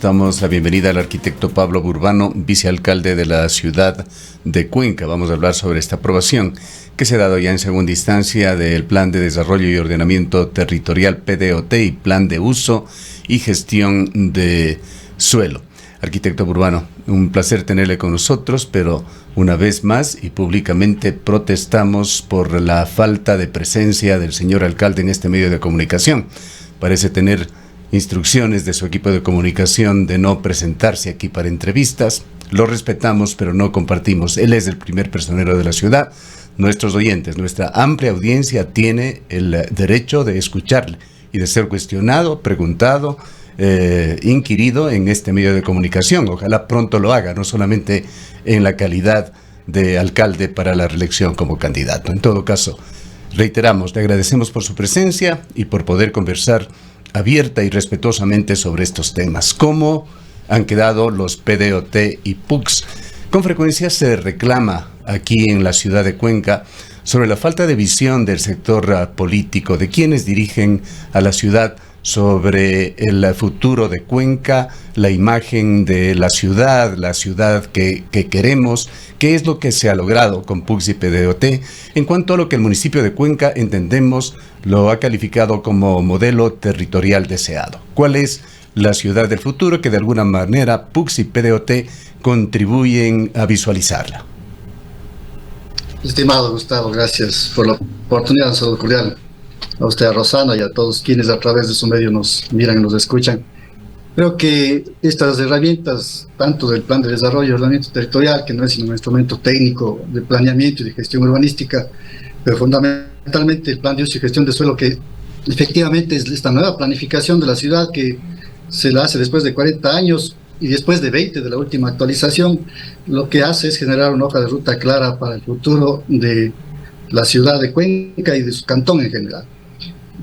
Damos la bienvenida al arquitecto Pablo Burbano, vicealcalde de la ciudad de Cuenca. Vamos a hablar sobre esta aprobación que se ha dado ya en segunda instancia del Plan de Desarrollo y Ordenamiento Territorial PDOT y Plan de Uso y Gestión de Suelo. Arquitecto Burbano, un placer tenerle con nosotros, pero una vez más y públicamente protestamos por la falta de presencia del señor alcalde en este medio de comunicación. Parece tener instrucciones de su equipo de comunicación de no presentarse aquí para entrevistas. Lo respetamos, pero no compartimos. Él es el primer personero de la ciudad. Nuestros oyentes, nuestra amplia audiencia tiene el derecho de escucharle y de ser cuestionado, preguntado, inquirido en este medio de comunicación. Ojalá pronto lo haga, no solamente en la calidad de alcalde para la reelección como candidato. En todo caso, reiteramos, le agradecemos por su presencia y por poder conversar abierta y respetuosamente sobre estos temas. ¿Cómo han quedado los PDOT y PUCs? Con frecuencia se reclama aquí en la ciudad de Cuenca sobre la falta de visión del sector político, de quienes dirigen a la ciudad, sobre el futuro de Cuenca, la imagen de la ciudad que queremos, qué es lo que se ha logrado con PUCs y PDOT, en cuanto a lo que el municipio de Cuenca, entendemos, lo ha calificado como modelo territorial deseado. ¿Cuál es la ciudad del futuro que de alguna manera PUCs y PDOT contribuyen a visualizarla? Estimado Gustavo, gracias por la oportunidad. Un saludo cordial a usted, a Rosana, y a todos quienes a través de su medio nos miran y nos escuchan. Creo que estas herramientas, tanto del Plan de Desarrollo y Ordenamiento Territorial, que no es sino un instrumento técnico de planeamiento y de gestión urbanística, pero fundamentalmente el Plan de Uso y Gestión de Suelo, que efectivamente es esta nueva planificación de la ciudad que se la hace después de 40 años y después de 20 de la última actualización, lo que hace es generar una hoja de ruta clara para el futuro de la ciudad de Cuenca y de su cantón en general.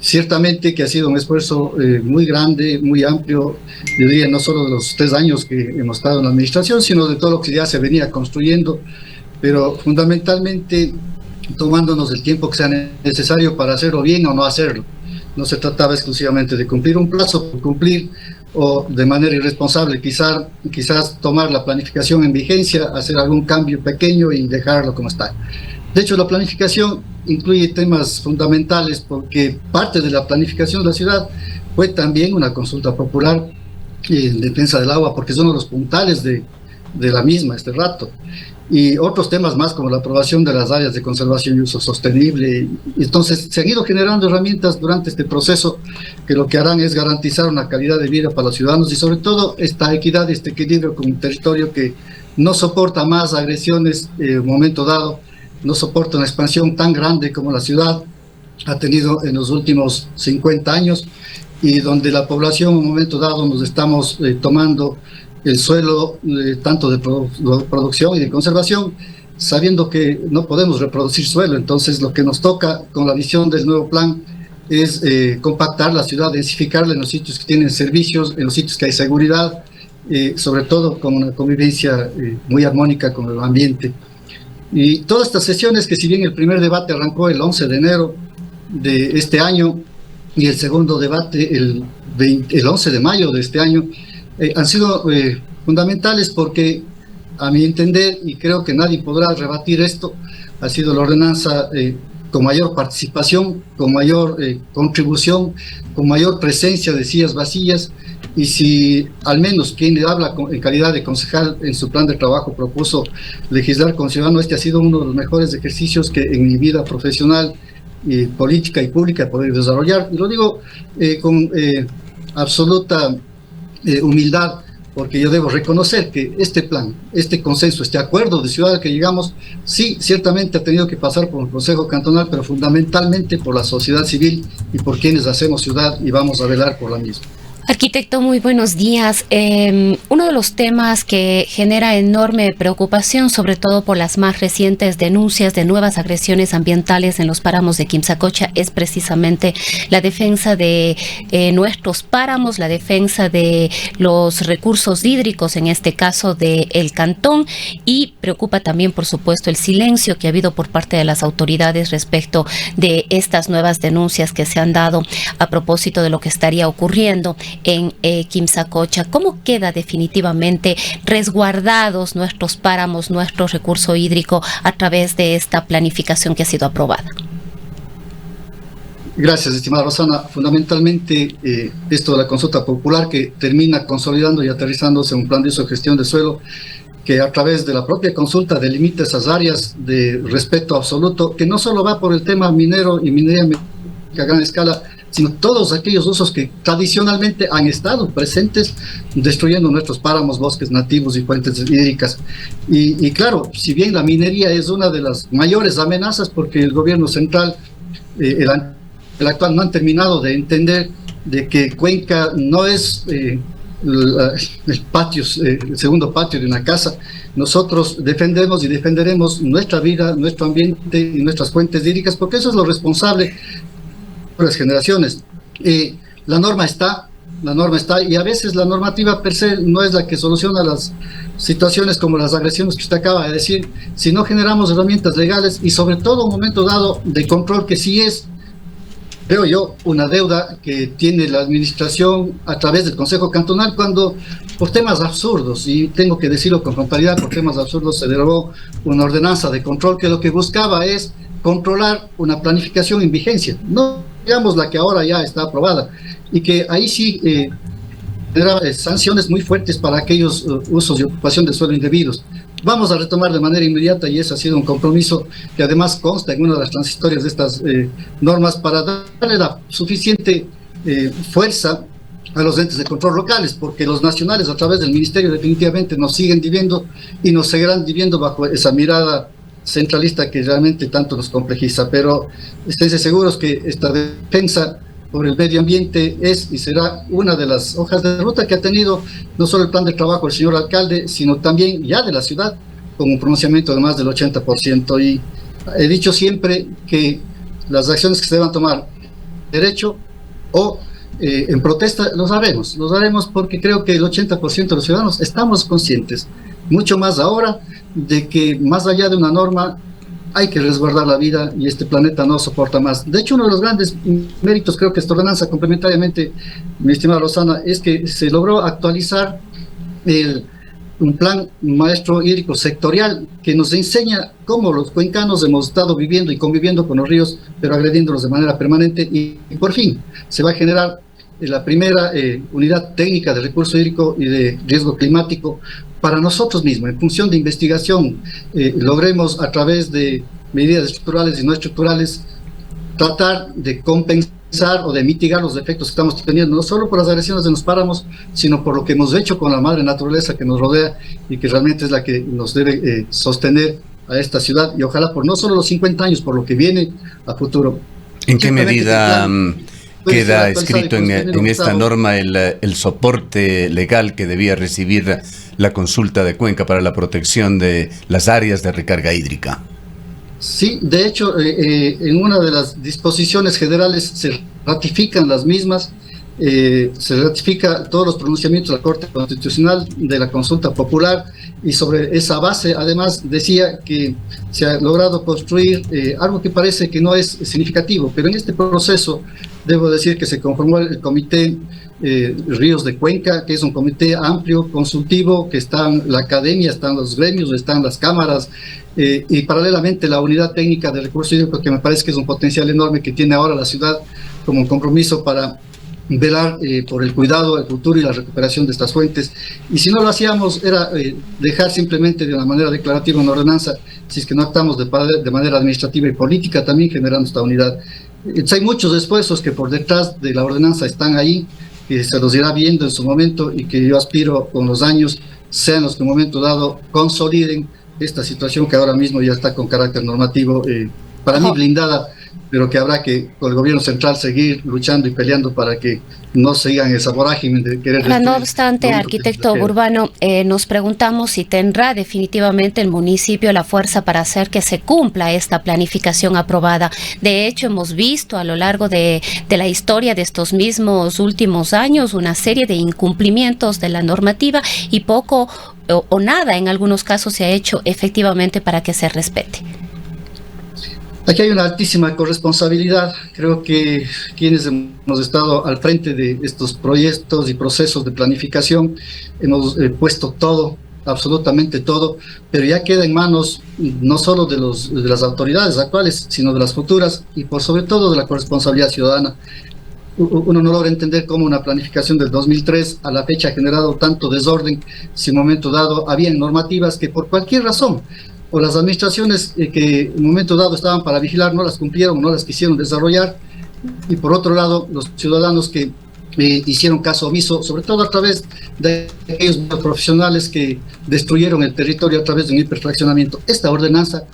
Ciertamente que ha sido un esfuerzo muy grande, muy amplio, yo diría no solo de los 3 años que hemos estado en la administración, sino de todo lo que ya se venía construyendo, pero fundamentalmente tomándonos el tiempo que sea necesario para hacerlo bien o no hacerlo. No se trataba exclusivamente de cumplir un plazo por cumplir o de manera irresponsable quizás tomar la planificación en vigencia, hacer algún cambio pequeño y dejarlo como está. De hecho, la planificación incluye temas fundamentales porque parte de la planificación de la ciudad fue también una consulta popular en defensa del agua, porque son los puntales de la misma este rato. Y otros temas más como la aprobación de las áreas de conservación y uso sostenible. Entonces se han ido generando herramientas durante este proceso que lo que harán es garantizar una calidad de vida para los ciudadanos y sobre todo esta equidad y este equilibrio con un territorio que no soporta más agresiones en un momento dado, no soporta una expansión tan grande como la ciudad ha tenido en los últimos 50 años y donde la población en un momento dado nos estamos tomando el suelo tanto de producción y de conservación, sabiendo que no podemos reproducir suelo. Entonces lo que nos toca con la visión del nuevo plan es compactar la ciudad, densificarla en los sitios que tienen servicios, en los sitios que hay seguridad, sobre todo con una convivencia muy armónica con el ambiente. Y todas estas sesiones, que si bien el primer debate arrancó el 11 de enero de este año y el segundo debate el 11 de mayo de este año, han sido fundamentales porque, a mi entender, y creo que nadie podrá rebatir esto, ha sido la ordenanza con mayor participación, con mayor contribución, con mayor presencia de sillas vacías. Y si al menos quien habla en calidad de concejal en su plan de trabajo propuso legislar con ciudadano, este ha sido uno de los mejores ejercicios que en mi vida profesional, política y pública he podido desarrollar. Y lo digo con absoluta humildad, porque yo debo reconocer que este plan, este consenso, este acuerdo de ciudad al que llegamos, sí, ciertamente ha tenido que pasar por el Consejo Cantonal, pero fundamentalmente por la sociedad civil y por quienes hacemos ciudad y vamos a velar por la misma. Arquitecto, muy buenos días. Uno de los temas que genera enorme preocupación, sobre todo por las más recientes denuncias de nuevas agresiones ambientales en los páramos de Quimsacocha, es precisamente la defensa de nuestros páramos, la defensa de los recursos hídricos, en este caso del cantón, y preocupa también, por supuesto, el silencio que ha habido por parte de las autoridades respecto de estas nuevas denuncias que se han dado a propósito de lo que estaría ocurriendo en Quimsacocha. ¿Cómo queda definitivamente resguardados nuestros páramos, nuestro recurso hídrico a través de esta planificación que ha sido aprobada? Gracias, estimada Rosana. Fundamentalmente, esto de la consulta popular que termina consolidando y aterrizándose en un plan de uso y gestión de suelo que a través de la propia consulta delimita esas áreas de respeto absoluto, que no solo va por el tema minero y minería a gran escala, sino todos aquellos usos que tradicionalmente han estado presentes destruyendo nuestros páramos, bosques nativos y fuentes hídricas. Y claro, si bien la minería es una de las mayores amenazas, porque el gobierno central, el actual, no han terminado de entender de que Cuenca no es el patio, el segundo patio de una casa. Nosotros defendemos y defenderemos nuestra vida, nuestro ambiente y nuestras fuentes hídricas, porque eso es lo responsable de las generaciones. La norma está, y a veces la normativa per se no es la que soluciona las situaciones como las agresiones que usted acaba de decir, si no generamos herramientas legales y sobre todo un momento dado de control, que sí es, creo yo, una deuda que tiene la administración a través del Consejo Cantonal, cuando por temas absurdos, y tengo que decirlo con frontalidad, por temas absurdos se derogó una ordenanza de control que lo que buscaba es controlar una planificación en vigencia, no digamos la que ahora ya está aprobada, y que ahí sí era sanciones muy fuertes para aquellos usos y ocupación de suelo indebidos. Vamos a retomar de manera inmediata, y ese ha sido un compromiso que además consta en una de las transitorias de estas normas, para darle la suficiente fuerza a los entes de control locales, porque los nacionales a través del ministerio definitivamente nos siguen dividiendo y nos seguirán dividiendo bajo esa mirada centralista que realmente tanto nos complejiza. Pero esténse seguros que esta defensa por el medio ambiente es y será una de las hojas de ruta que ha tenido no solo el plan de trabajo del señor alcalde, sino también ya de la ciudad, con un pronunciamiento de más del 80%. Y he dicho siempre que las acciones que se deban tomar derecho o en protesta, los haremos porque creo que el 80% de los ciudadanos estamos conscientes, mucho más ahora, de que más allá de una norma hay que resguardar la vida y este planeta no soporta más. De hecho, uno de los grandes méritos, creo que esta ordenanza, complementariamente, mi estimada Rosana, es que se logró actualizar un plan maestro hídrico sectorial que nos enseña cómo los cuencanos hemos estado viviendo y conviviendo con los ríos, pero agrediéndolos de manera permanente, y por fin se va a generar la primera unidad técnica de recurso hídrico y de riesgo climático para nosotros mismos, en función de investigación, logremos a través de medidas estructurales y no estructurales tratar de compensar o de mitigar los efectos que estamos teniendo, no solo por las agresiones de los páramos, sino por lo que hemos hecho con la madre naturaleza que nos rodea y que realmente es la que nos debe sostener a esta ciudad, y ojalá por no solo los 50 años, por lo que viene a futuro. ¿En qué medida queda escrito en esta norma el soporte legal que debía recibir la consulta de Cuenca para la protección de las áreas de recarga hídrica? Sí, de hecho, en una de las disposiciones generales se ratifican las mismas, se ratifica todos los pronunciamientos de la Corte Constitucional, de la consulta popular, y sobre esa base además decía que se ha logrado construir algo que parece que no es significativo, pero en este proceso debo decir que se conformó el comité Ríos de Cuenca, que es un comité amplio, consultivo, que están la academia, están los gremios, están las cámaras, y paralelamente la unidad técnica de recursos hídricos, que me parece que es un potencial enorme que tiene ahora la ciudad como un compromiso para velar por el cuidado, el futuro y la recuperación de estas fuentes. Y si no lo hacíamos, era dejar simplemente de una manera declarativa una ordenanza, si es que no actuamos de manera administrativa y política, también generando esta unidad. Hay muchos esfuerzos que por detrás de la ordenanza están ahí, que se los irá viendo en su momento, y que yo aspiro con los años sean los que en un momento dado consoliden esta situación que ahora mismo ya está con carácter normativo, para mí blindada, pero que habrá que con el gobierno central seguir luchando y peleando para que no sigan esa vorágine de querer... No obstante, arquitecto Urbano, nos preguntamos si tendrá definitivamente el municipio la fuerza para hacer que se cumpla esta planificación aprobada. De hecho, hemos visto a lo largo de la historia de estos mismos últimos años una serie de incumplimientos de la normativa, y poco o nada en algunos casos se ha hecho efectivamente para que se respete. Aquí hay una altísima corresponsabilidad. Creo que quienes hemos estado al frente de estos proyectos y procesos de planificación hemos puesto todo, absolutamente todo, pero ya queda en manos no solo de las autoridades actuales, sino de las futuras y por sobre todo de la corresponsabilidad ciudadana. Uno no logra entender cómo una planificación del 2003 a la fecha ha generado tanto desorden si en un momento dado habían normativas que por cualquier razón o las administraciones que en un momento dado estaban para vigilar no las cumplieron, no las quisieron desarrollar, y por otro lado los ciudadanos que hicieron caso omiso, sobre todo a través de aquellos profesionales que destruyeron el territorio a través de un hiperfraccionamiento. Esta ordenanza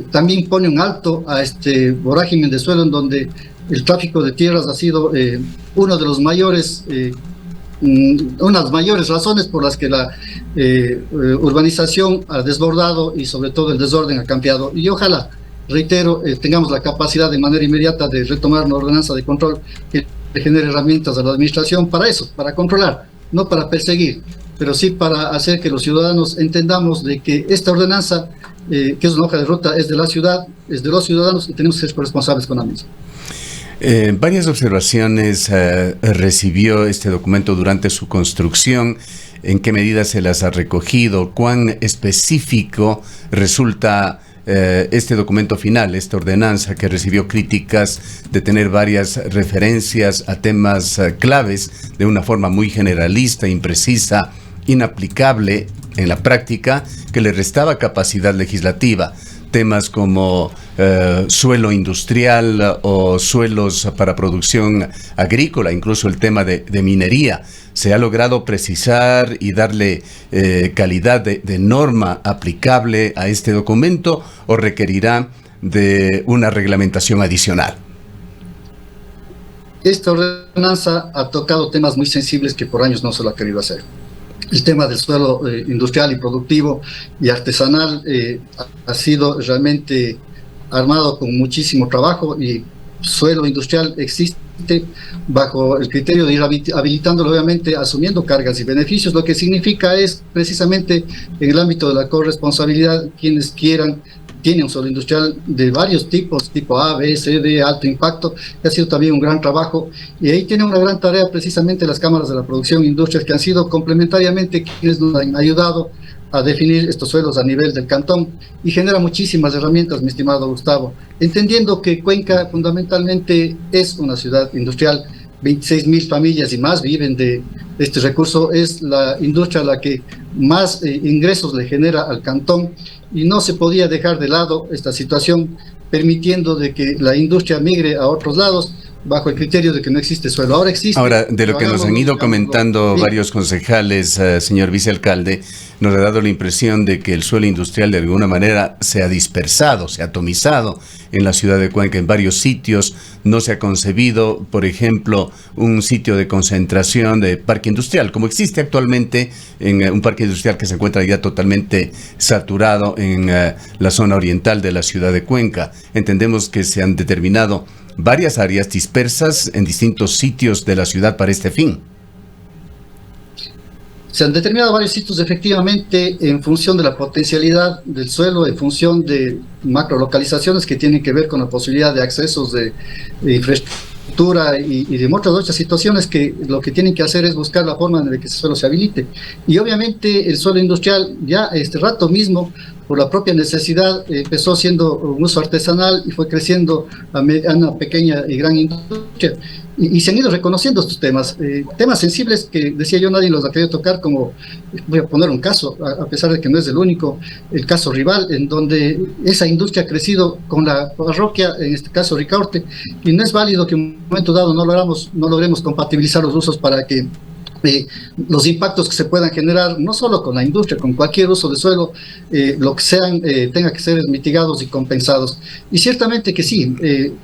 también pone un alto a este vorágine de suelo en donde el tráfico de tierras ha sido uno de los mayores una de las mayores razones por las que la urbanización ha desbordado y sobre todo el desorden ha cambiado. Y ojalá, reitero, tengamos la capacidad de manera inmediata de retomar una ordenanza de control que genere herramientas a la administración para eso, para controlar, no para perseguir, pero sí para hacer que los ciudadanos entendamos de que esta ordenanza, que es una hoja de ruta, es de la ciudad, es de los ciudadanos y tenemos que ser responsables con la misma. Varias observaciones recibió este documento durante su construcción. ¿En qué medida se las ha recogido? ¿Cuán específico resulta este documento final, esta ordenanza que recibió críticas de tener varias referencias a temas claves de una forma muy generalista, imprecisa, inaplicable en la práctica, que le restaba capacidad legislativa? Temas como suelo industrial o suelos para producción agrícola, incluso el tema de minería. ¿Se ha logrado precisar y darle calidad de norma aplicable a este documento o requerirá de una reglamentación adicional? Esta ordenanza ha tocado temas muy sensibles que por años no se lo ha querido hacer. El tema del suelo industrial y productivo y artesanal ha sido realmente armado con muchísimo trabajo, y suelo industrial existe bajo el criterio de ir habilitándolo, obviamente asumiendo cargas y beneficios. Lo que significa es precisamente en el ámbito de la corresponsabilidad, quienes quieran tiene un suelo industrial de varios tipos, tipo A, B, C, D, alto impacto, que ha sido también un gran trabajo, y ahí tiene una gran tarea precisamente las cámaras de la producción e industrias, que han sido complementariamente quienes nos han ayudado a definir estos suelos a nivel del cantón, y genera muchísimas herramientas, mi estimado Gustavo, entendiendo que Cuenca fundamentalmente es una ciudad industrial. 26.000 familias y más viven de este recurso. Es la industria la que más ingresos le genera al cantón, y no se podía dejar de lado esta situación permitiendo de que la industria migre a otros lados bajo el criterio de que no existe suelo. Ahora existe. Ahora, de lo que nos han ido comentando varios concejales, señor vicealcalde, nos ha dado la impresión de que el suelo industrial de alguna manera se ha dispersado, se ha atomizado en la ciudad de Cuenca en varios sitios. No se ha concebido, por ejemplo, un sitio de concentración de parque industrial, como existe actualmente en un parque industrial que se encuentra ya totalmente saturado en la zona oriental de la ciudad de Cuenca. Entendemos que se han determinado varias áreas dispersas en distintos sitios de la ciudad para este fin. Se han determinado varios sitios efectivamente en función de la potencialidad del suelo, en función de macrolocalizaciones que tienen que ver con la posibilidad de accesos de infraestructura y de muchas otras situaciones que lo que tienen que hacer es buscar la forma de que ese suelo se habilite. Y obviamente el suelo industrial ya este rato mismo, por la propia necesidad, empezó siendo un uso artesanal y fue creciendo a una pequeña y gran industria. Y se han ido reconociendo estos temas, temas sensibles que, decía yo, nadie los ha querido tocar, como, voy a poner un caso, a pesar de que no es el único, el caso Rival, en donde esa industria ha crecido con la parroquia, en este caso Ricaurte, y no es válido que en un momento dado no logremos compatibilizar los usos para que los impactos que se puedan generar, no solo con la industria, con cualquier uso de suelo, lo que sean, tenga que ser mitigados y compensados. Y ciertamente que sí,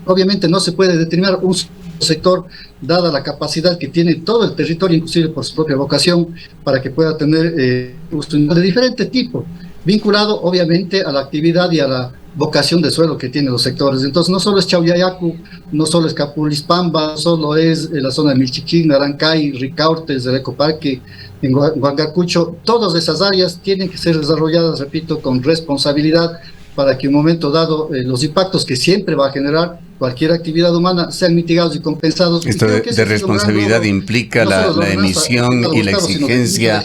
obviamente no se puede determinar un sector, dada la capacidad que tiene todo el territorio, inclusive por su propia vocación, para que pueda tener uso de diferente tipo, vinculado obviamente a la actividad y a la vocación de suelo que tienen los sectores. Entonces no solo es Chauyayacu, no solo es Capulispamba, solo es la zona de Milchiquín, Narancay, Ricaurte, del Ecoparque, en Huangacucho. Todas esas áreas tienen que ser desarrolladas, repito, con responsabilidad, para que en un momento dado los impactos que siempre va a generar cualquier actividad humana sean mitigados y compensados. Esto de responsabilidad implica la emisión y la exigencia.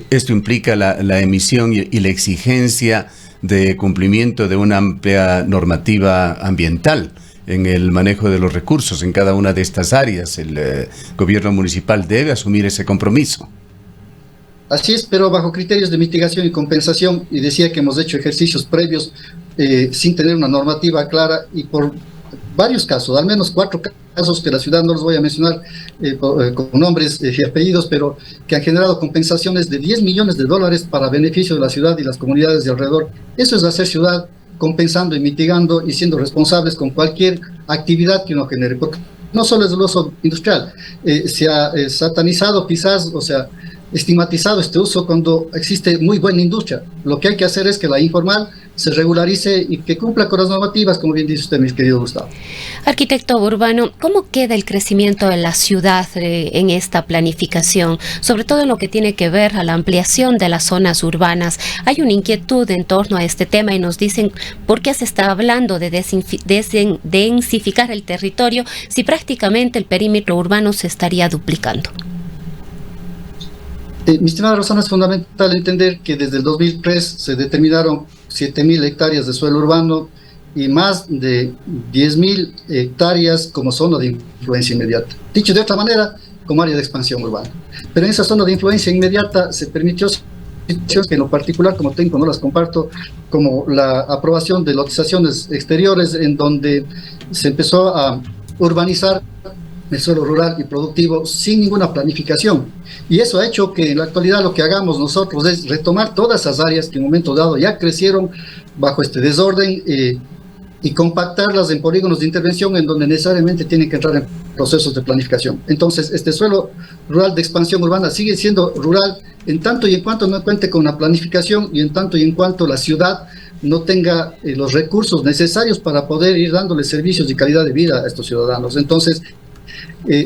Esto implica la emisión y la exigencia de cumplimiento de una amplia normativa ambiental en el manejo de los recursos en cada una de estas áreas. El gobierno municipal debe asumir ese compromiso. Así es, pero bajo criterios de mitigación y compensación, y decía que hemos hecho ejercicios previos sin tener una normativa clara, y por varios casos, al menos 4 casos que la ciudad no los voy a mencionar con nombres y apellidos, pero que han generado compensaciones de $10 millones para beneficio de la ciudad y las comunidades de alrededor. Eso es hacer ciudad, compensando y mitigando y siendo responsables con cualquier actividad que uno genere, porque no solo es el uso industrial, se ha satanizado quizás, o sea, estigmatizado este uso cuando existe muy buena industria. Lo que hay que hacer es que la informal se regularice y que cumpla con las normativas, como bien dice usted, mi querido Gustavo. Arquitecto urbano, ¿cómo queda el crecimiento de la ciudad en esta planificación? Sobre todo en lo que tiene que ver a la ampliación de las zonas urbanas. Hay una inquietud en torno a este tema y nos dicen por qué se está hablando de densificar el territorio si prácticamente el perímetro urbano se estaría duplicando. Mi estimada Rosana, es fundamental entender que desde el 2003 se determinaron 7.000 hectáreas de suelo urbano y más de 10.000 hectáreas como zona de influencia inmediata. Dicho de otra manera, como área de expansión urbana. Pero en esa zona de influencia inmediata se permitió que en lo particular, como técnico no las comparto, como la aprobación de lotizaciones exteriores en donde se empezó a urbanizar el suelo rural y productivo sin ninguna planificación. Y eso ha hecho que en la actualidad lo que hagamos nosotros es retomar todas esas áreas que en un momento dado ya crecieron bajo este desorden y compactarlas en polígonos de intervención en donde necesariamente tienen que entrar en procesos de planificación. Entonces, este suelo rural de expansión urbana sigue siendo rural en tanto y en cuanto no cuente con una planificación y en tanto y en cuanto la ciudad no tenga los recursos necesarios para poder ir dándole servicios y calidad de vida a estos ciudadanos. Entonces,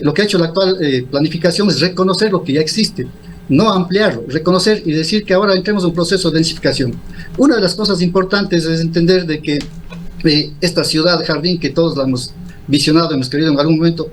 lo que ha hecho la actual planificación es reconocer lo que ya existe, no ampliarlo, reconocer y decir que ahora entremos en un proceso de densificación. Una de las cosas importantes es entender de que esta ciudad jardín que todos la hemos visionado, hemos querido en algún momento,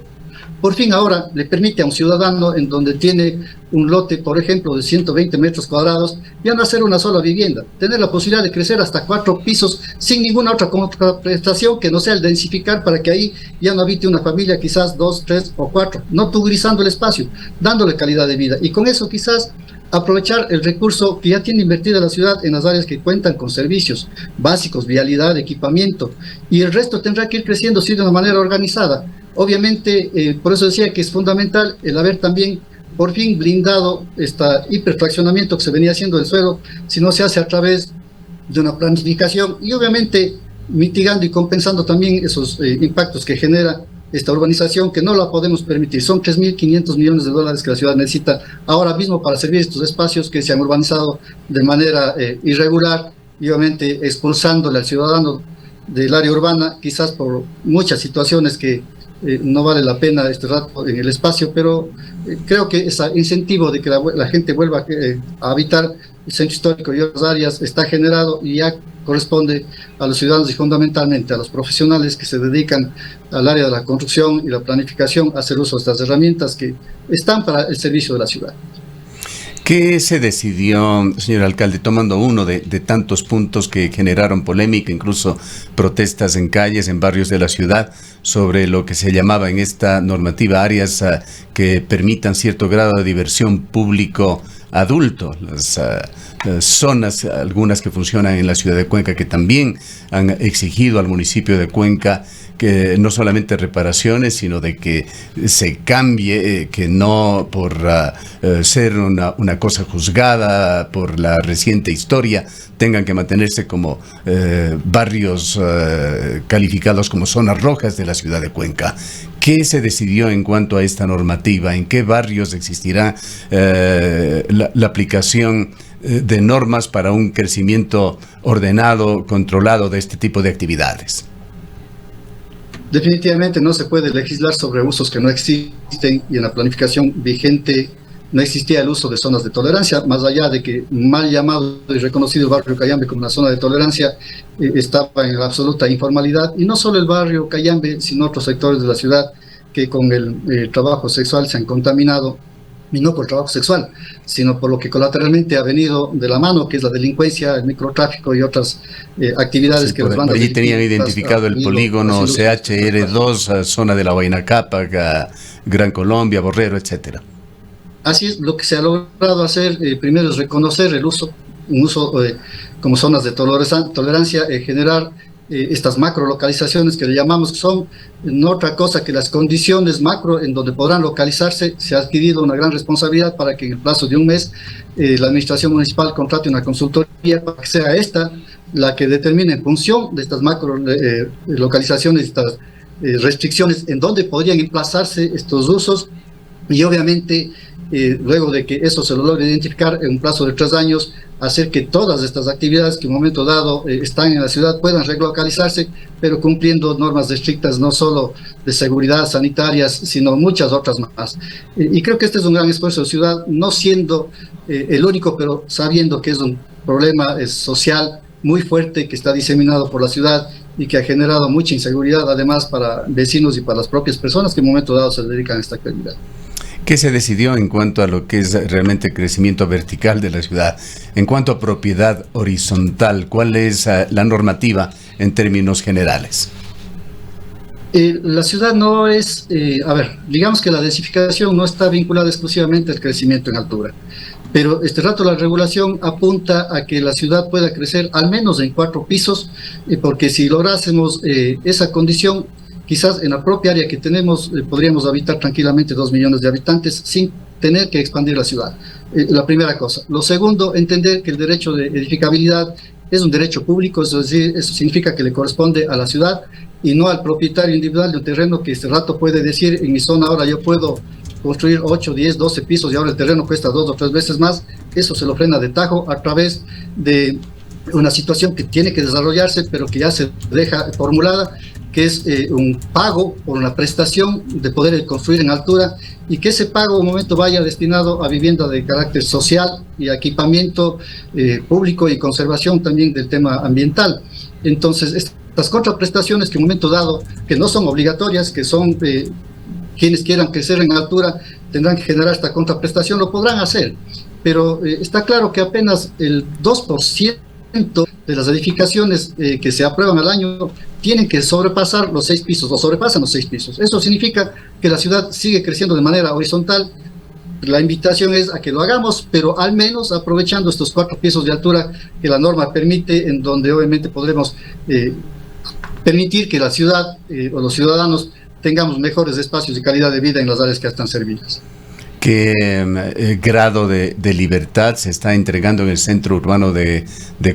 por fin ahora le permite a un ciudadano en donde tiene un lote, por ejemplo, de 120 metros cuadrados, ya no hacer una sola vivienda, tener la posibilidad de crecer hasta 4 pisos sin ninguna otra contraprestación que no sea el densificar para que ahí ya no habite una familia, quizás 2, 3 o 4, no tubrizando el espacio, dándole calidad de vida. Y con eso quizás aprovechar el recurso que ya tiene invertida la ciudad en las áreas que cuentan con servicios básicos, vialidad, equipamiento, y el resto tendrá que ir creciendo sí, de una manera organizada. Obviamente, por eso decía que es fundamental el haber también por fin blindado este hiperfraccionamiento que se venía haciendo del suelo, si no se hace a través de una planificación y obviamente mitigando y compensando también esos impactos que genera esta urbanización que no la podemos permitir. Son 3.500 millones de dólares que la ciudad necesita ahora mismo para servir estos espacios que se han urbanizado de manera irregular y obviamente expulsándole al ciudadano del área urbana, quizás por muchas situaciones que no vale la pena este rato en el espacio, pero creo que ese incentivo de que la gente vuelva a habitar el centro histórico y otras áreas está generado y ya corresponde a los ciudadanos y fundamentalmente a los profesionales que se dedican al área de la construcción y la planificación a hacer uso de estas herramientas que están para el servicio de la ciudad. ¿Qué se decidió, señor alcalde, tomando uno de tantos puntos que generaron polémica, incluso protestas en calles, en barrios de la ciudad, sobre lo que se llamaba en esta normativa áreas que permitan cierto grado de diversión público adulto, las zonas, algunas que funcionan en la ciudad de Cuenca, que también han exigido al municipio de Cuenca que no solamente reparaciones, sino de que se cambie, que no por ser una cosa juzgada por la reciente historia, tengan que mantenerse como barrios calificados como zonas rojas de la ciudad de Cuenca. ¿Qué se decidió en cuanto a esta normativa? ¿En qué barrios existirá la aplicación de normas para un crecimiento ordenado, controlado de este tipo de actividades? Definitivamente no se puede legislar sobre usos que no existen y en la planificación vigente no existía el uso de zonas de tolerancia, más allá de que mal llamado y reconocido el barrio Cayambe como una zona de tolerancia, estaba en la absoluta informalidad, y no solo el barrio Cayambe, sino otros sectores de la ciudad que con el trabajo sexual se han contaminado, y no por trabajo sexual, sino por lo que colateralmente ha venido de la mano, que es la delincuencia, el microtráfico y otras actividades que las bandas allí tenían identificado el polígono CHR2, zona de la Huayna Cápac, Gran Colombia, Borrero, etcétera. Así es, lo que se ha logrado hacer primero es reconocer un uso como zonas de tolerancia, generar estas macro localizaciones que le llamamos, que son no otra cosa que las condiciones macro en donde podrán localizarse. Se ha adquirido una gran responsabilidad para que en el plazo de un mes la administración municipal contrate una consultoría para que sea esta la que determine en función de estas macro localizaciones, estas restricciones, en donde podrían emplazarse estos usos, y obviamente luego de que eso se lo logre identificar en un plazo de 3 años, hacer que todas estas actividades que en un momento dado están en la ciudad puedan relocalizarse, pero cumpliendo normas estrictas no solo de seguridad sanitarias, sino muchas otras más. Y creo que este es un gran esfuerzo de ciudad, no siendo el único, pero sabiendo que es un problema social muy fuerte que está diseminado por la ciudad y que ha generado mucha inseguridad además para vecinos y para las propias personas que en un momento dado se dedican a esta actividad. ¿Qué se decidió en cuanto a lo que es realmente el crecimiento vertical de la ciudad? En cuanto a propiedad horizontal, ¿cuál es la normativa en términos generales? La ciudad no es, digamos que la densificación no está vinculada exclusivamente al crecimiento en altura, pero este rato la regulación apunta a que la ciudad pueda crecer al menos en 4 pisos, porque si lográsemos esa condición, quizás en la propia área que tenemos podríamos habitar tranquilamente 2 millones de habitantes sin tener que expandir la ciudad. La primera cosa. Lo segundo, entender que el derecho de edificabilidad es un derecho público, es decir, eso significa que le corresponde a la ciudad y no al propietario individual de un terreno que este rato puede decir, en mi zona ahora yo puedo construir 8, 10, 12 pisos y ahora el terreno cuesta 2 o 3 veces más. Eso se lo frena de tajo a través de una situación que tiene que desarrollarse, pero que ya se deja formulada, que es un pago por una prestación de poder construir en altura, y que ese pago en un momento vaya destinado a vivienda de carácter social y a equipamiento público y conservación también del tema ambiental. Entonces, estas contraprestaciones que en un momento dado, que no son obligatorias, que son quienes quieran crecer en altura, tendrán que generar esta contraprestación, lo podrán hacer, pero está claro que apenas el 2% de las edificaciones que se aprueban al año tienen que sobrepasar los 6 pisos o sobrepasan los 6 pisos. Eso significa que la ciudad sigue creciendo de manera horizontal. La invitación es a que lo hagamos, pero al menos aprovechando estos 4 pisos de altura que la norma permite, en donde obviamente podremos permitir que la ciudad o los ciudadanos tengamos mejores espacios y calidad de vida en las áreas que están servidas. ¿Qué grado de libertad se está entregando en el centro urbano de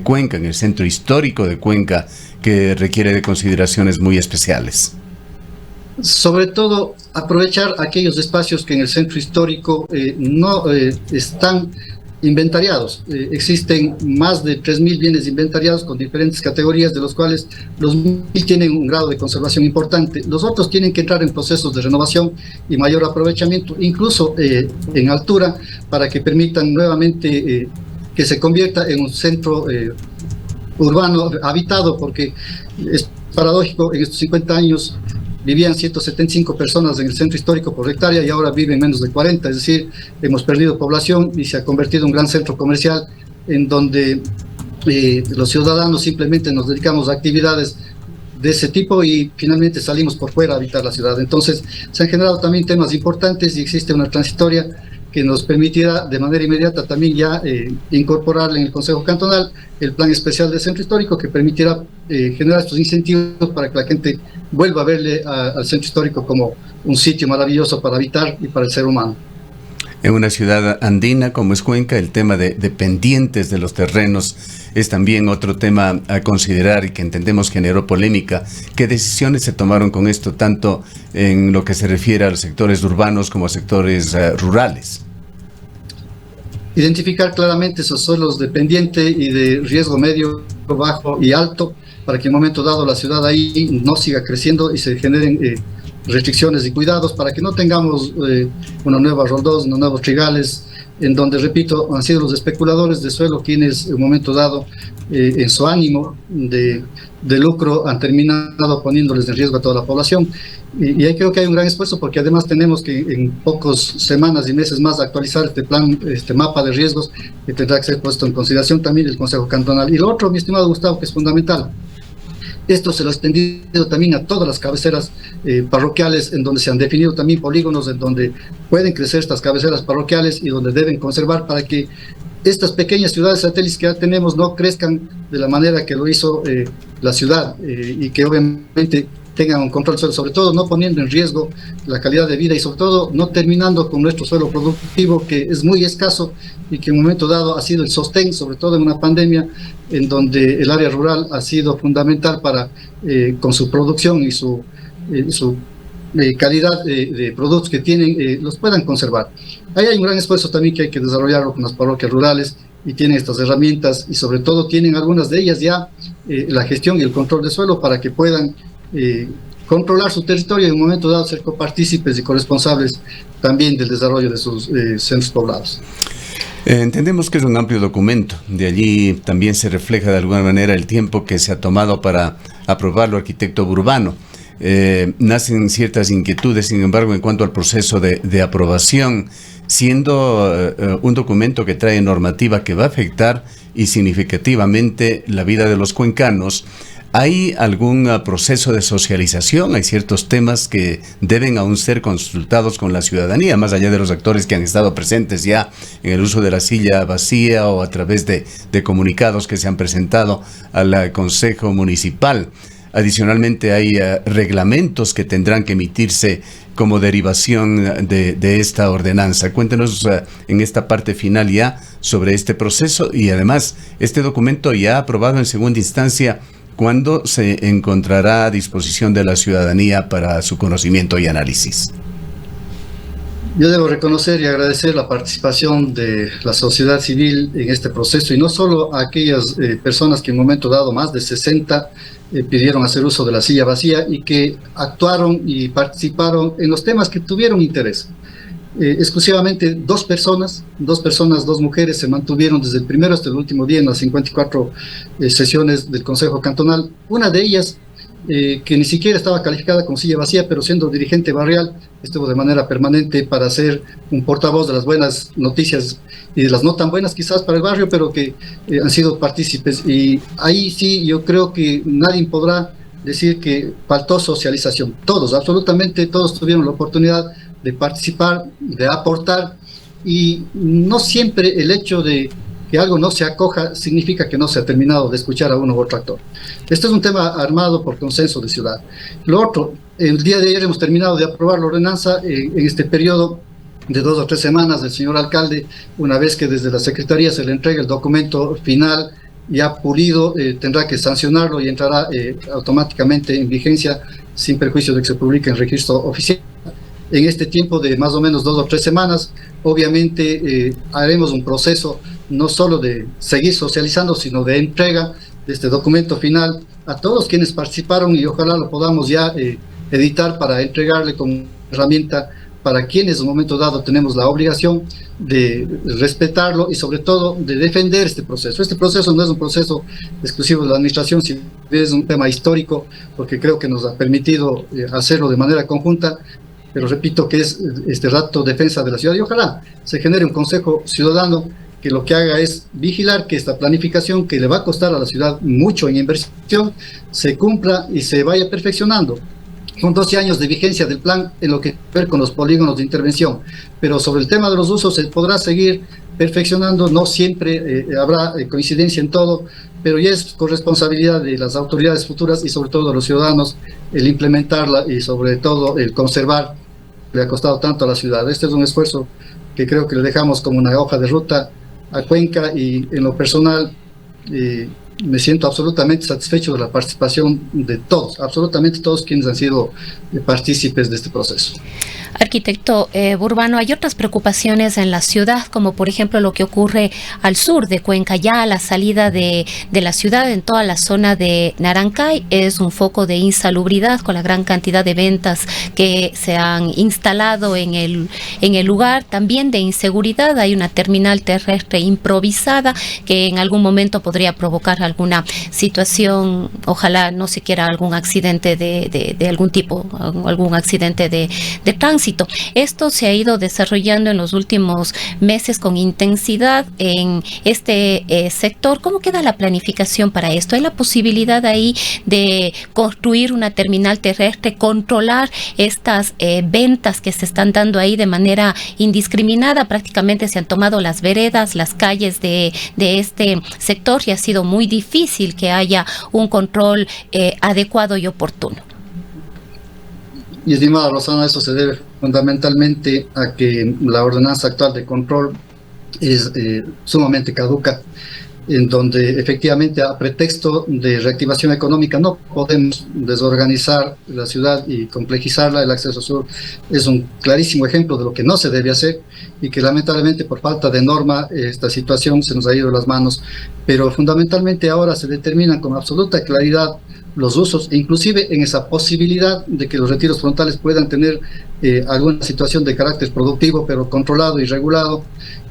Cuenca, en el centro histórico de Cuenca, que requiere de consideraciones muy especiales? Sobre todo, aprovechar aquellos espacios que en el centro histórico no están inventariados. Existen más de 3.000 bienes inventariados con diferentes categorías, de los cuales los 1.000 tienen un grado de conservación importante. Los otros tienen que entrar en procesos de renovación y mayor aprovechamiento, incluso en altura, para que permitan nuevamente que se convierta en un centro urbano habitado, porque es paradójico, en estos 50 años vivían 175 personas en el centro histórico por hectárea y ahora viven menos de 40, es decir, hemos perdido población y se ha convertido en un gran centro comercial en donde los ciudadanos simplemente nos dedicamos a actividades de ese tipo y finalmente salimos por fuera a habitar la ciudad. Entonces se han generado también temas importantes y existe una transitoria que nos permitirá de manera inmediata también ya incorporar en el Consejo Cantonal el plan especial del centro histórico, que permitirá generar estos incentivos para que la gente vuelva a verle al centro histórico como un sitio maravilloso para habitar y para el ser humano. En una ciudad andina como es Cuenca, el tema de pendientes de los terrenos es también otro tema a considerar y que entendemos generó polémica. ¿Qué decisiones se tomaron con esto, tanto en lo que se refiere a los sectores urbanos como a sectores rurales? Identificar claramente esos suelos de pendiente y de riesgo medio, bajo y alto, para que en un momento dado la ciudad ahí no siga creciendo y se generen restricciones y cuidados para que no tengamos una nueva Roldós, unos nuevos trigales, en donde, repito, han sido los especuladores de suelo quienes en un momento dado, en su ánimo de lucro, han terminado poniéndoles en riesgo a toda la población. Y ahí creo que hay un gran esfuerzo, porque además tenemos que en pocas semanas y meses más actualizar este plan, este mapa de riesgos, que tendrá que ser puesto en consideración también el Consejo Cantonal. Y lo otro, mi estimado Gustavo, que es fundamental, esto se lo ha extendido también a todas las cabeceras parroquiales, en donde se han definido también polígonos en donde pueden crecer estas cabeceras parroquiales y donde deben conservar, para que estas pequeñas ciudades satélites que ya tenemos no crezcan de la manera que lo hizo la ciudad, y que obviamente tengan un control sobre todo no poniendo en riesgo la calidad de vida, y sobre todo no terminando con nuestro suelo productivo, que es muy escaso y que en un momento dado ha sido el sostén, sobre todo en una pandemia en donde el área rural ha sido fundamental para, con su producción y su calidad de productos que tienen, los puedan conservar. Ahí hay un gran esfuerzo también que hay que desarrollarlo con las parroquias rurales, y tienen estas herramientas, y sobre todo tienen algunas de ellas ya la gestión y el control de suelo, para que puedan controlar su territorio y en un momento dado ser copartícipes y corresponsables también del desarrollo de sus centros poblados. Entendemos que es un amplio documento, de allí también se refleja de alguna manera el tiempo que se ha tomado para aprobarlo, arquitecto Burbano. Nacen ciertas inquietudes, sin embargo, en cuanto al proceso de aprobación, siendo un documento que trae normativa que va a afectar y significativamente la vida de los cuencanos. ¿Hay algún proceso de socialización? Hay ciertos temas que deben aún ser consultados con la ciudadanía, más allá de los actores que han estado presentes ya en el uso de la silla vacía o a través de comunicados que se han presentado al Consejo Municipal. Adicionalmente, hay reglamentos que tendrán que emitirse como derivación de esta ordenanza. Cuéntenos en esta parte final ya sobre este proceso, y además este documento ya aprobado en segunda instancia, ¿cuándo se encontrará a disposición de la ciudadanía para su conocimiento y análisis? Yo debo reconocer y agradecer la participación de la sociedad civil en este proceso, y no solo a aquellas personas que en un momento dado, más de 60, pidieron hacer uso de la silla vacía y que actuaron y participaron en los temas que tuvieron interés. Exclusivamente dos mujeres se mantuvieron desde el primero hasta el último día en las 54 sesiones del Consejo Cantonal. Una de ellas, que ni siquiera estaba calificada como silla vacía, pero siendo dirigente barrial, estuvo de manera permanente para ser un portavoz de las buenas noticias y de las no tan buenas quizás para el barrio, pero que han sido partícipes. Y ahí sí, yo creo que nadie podrá decir que faltó socialización. Todos, absolutamente todos tuvieron la oportunidad de participar, de aportar, y no siempre el hecho de que algo no se acoja significa que no se ha terminado de escuchar a uno u otro actor. Este es un tema armado por consenso de ciudad. Lo otro, el día de ayer hemos terminado de aprobar la ordenanza en este periodo de 2 o 3 semanas del señor alcalde, una vez que desde la Secretaría se le entregue el documento final ya pulido, tendrá que sancionarlo y entrará automáticamente en vigencia sin perjuicio de que se publique en registro oficial. En este tiempo de más o menos 2 o 3 semanas, obviamente haremos un proceso no solo de seguir socializando, sino de entrega de este documento final a todos quienes participaron, y ojalá lo podamos ya editar para entregarle como herramienta para quienes en un momento dado tenemos la obligación de respetarlo y sobre todo de defender este proceso. Este proceso no es un proceso exclusivo de la administración, sino es un tema histórico, porque creo que nos ha permitido hacerlo de manera conjunta. Pero repito que es este rato defensa de la ciudad, y ojalá se genere un consejo ciudadano que lo que haga es vigilar que esta planificación, que le va a costar a la ciudad mucho en inversión, se cumpla y se vaya perfeccionando. Son 12 años de vigencia del plan en lo que ver con los polígonos de intervención, pero sobre el tema de los usos se podrá seguir perfeccionando. No siempre habrá coincidencia en todo, pero ya es corresponsabilidad de las autoridades futuras y sobre todo de los ciudadanos el implementarla y sobre todo el conservar. Le ha costado tanto a la ciudad. Este es un esfuerzo que creo que le dejamos como una hoja de ruta a Cuenca, y en lo personal me siento absolutamente satisfecho de la participación de todos, absolutamente todos quienes han sido partícipes de este proceso. Arquitecto Burbano, hay otras preocupaciones en la ciudad, como por ejemplo lo que ocurre al sur de Cuenca, ya a la salida de la ciudad, en toda la zona de Narancay, es un foco de insalubridad con la gran cantidad de ventas que se han instalado en el lugar, también de inseguridad. Hay una terminal terrestre improvisada que en algún momento podría provocar alguna situación, ojalá no siquiera algún accidente de algún tipo, algún accidente de tránsito. Esto se ha ido desarrollando en los últimos meses con intensidad en este sector. ¿Cómo queda la planificación para esto? ¿Hay la posibilidad ahí de construir una terminal terrestre, controlar estas ventas que se están dando ahí de manera indiscriminada? Prácticamente se han tomado las veredas, las calles de este sector y ha sido muy difícil que haya un control adecuado y oportuno. Y estimada Rosana, eso se debe fundamentalmente a que la ordenanza actual de control es sumamente caduca, en donde efectivamente a pretexto de reactivación económica no podemos desorganizar la ciudad y complejizarla. El acceso sur es un clarísimo ejemplo de lo que no se debe hacer y que lamentablemente por falta de norma esta situación se nos ha ido de las manos, pero fundamentalmente ahora se determinan con absoluta claridad los usos, e inclusive en esa posibilidad de que los retiros frontales puedan tener alguna situación de carácter productivo, pero controlado y regulado.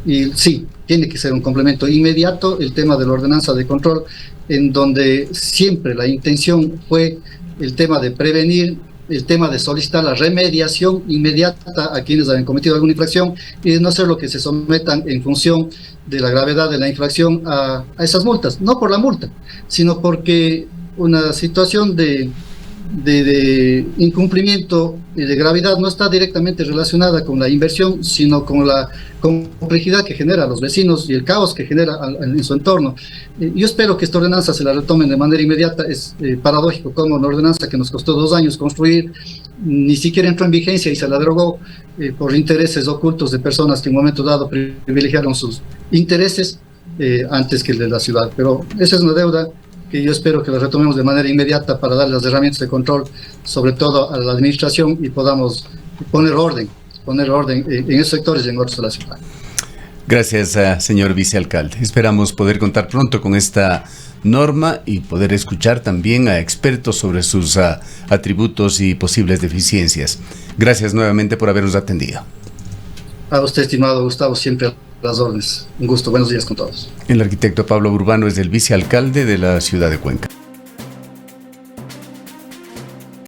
Y sí, tiene que ser un complemento inmediato el tema de la ordenanza de control, en donde siempre la intención fue el tema de prevenir, el tema de solicitar la remediación inmediata a quienes hayan cometido alguna infracción y de no ser lo que se sometan en función de la gravedad de la infracción a esas multas, no por la multa, sino porque una situación de incumplimiento y de gravedad no está directamente relacionada con la inversión, sino con la complejidad que genera a los vecinos y el caos que genera en su entorno. Yo espero que esta ordenanza se la retomen de manera inmediata. Es paradójico como una ordenanza que nos costó 2 años construir, ni siquiera entró en vigencia y se la derogó por intereses ocultos de personas que en un momento dado privilegiaron sus intereses antes que el de la ciudad. Pero esa es una deuda que yo espero que lo retomemos de manera inmediata para dar las herramientas de control, sobre todo a la administración, y podamos poner orden en esos sectores y en otros de la ciudad. Gracias, señor vicealcalde. Esperamos poder contar pronto con esta norma y poder escuchar también a expertos sobre sus atributos y posibles deficiencias. Gracias nuevamente por habernos atendido. A usted, estimado Gustavo, siempre las órdenes. Un gusto. Buenos días con todos. El arquitecto Pablo Burbano es el vicealcalde de la ciudad de Cuenca.